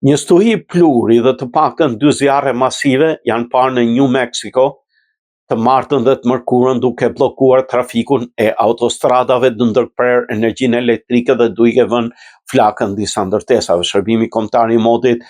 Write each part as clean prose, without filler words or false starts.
Një stuhi pluri dhe të paktën 2 zjarre masive janë parë në New Mexico të martën dhe të mërkurën duke blokuar trafikun e autostradave të ndërprer energjinë elektrike dhe duke vënë flakën disa ndërtesave. Shërbimi kombëtar i modit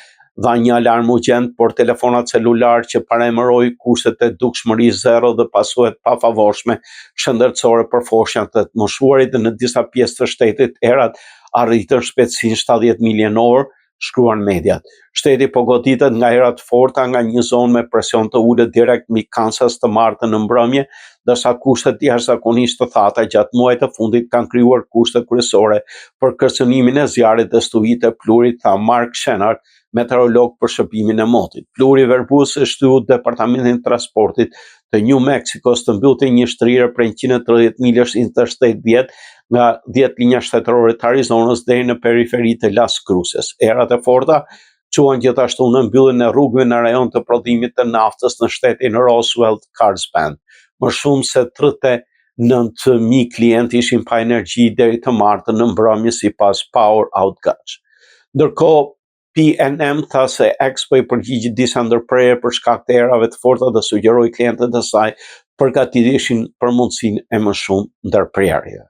dha një alarm urgjent, por telefonat celular që paraemëroi kushtet e dukshmërisë zero dhe pasuet pafavorshme shëndetësore për foshnjat e të moshuarit dhe në disa pjesë të shtetit erat arritën shpejtësinë 70 milje në orë, shkruan mediat. Shteti po goditet nga era të forta nga një zonë me presion të ulët direkt mbi Kansas të martën në mbrëmje, ndërsa kushtet jashtëzakonisht të thata gjatë muajit të fundit kanë krijuar kushte kryesore për kërcënimin e zjarrit dhe stuhitë e plurit, tha Mark Shenard, meteorolog për shërbimin e motit. Pluri verbues e shtyu Departamentin e Transportit të New Mexicos të mbyllte një shtrirë prej 130 milësh Interstate 10 nga 10 linja shtetërore të Arizonës deri në periferi të Las Cruces. Erat e forta quan gjithashtu në mbylljen e rrugëve në rajon të prodhimit të naftës në shtetin Roswell Carlsbad. Më shumë se 39.000 klientë ishin pa energji deri të martën në mbrëmje sipas Power Outgauge. Ndërkohë, PNM tha se Expo i përgjigjit disa ndërprerje për shkak të erave të forta dhe sugjeroi klientët e saj përgatiteshin për mundësinë e më shumë ndërprerje.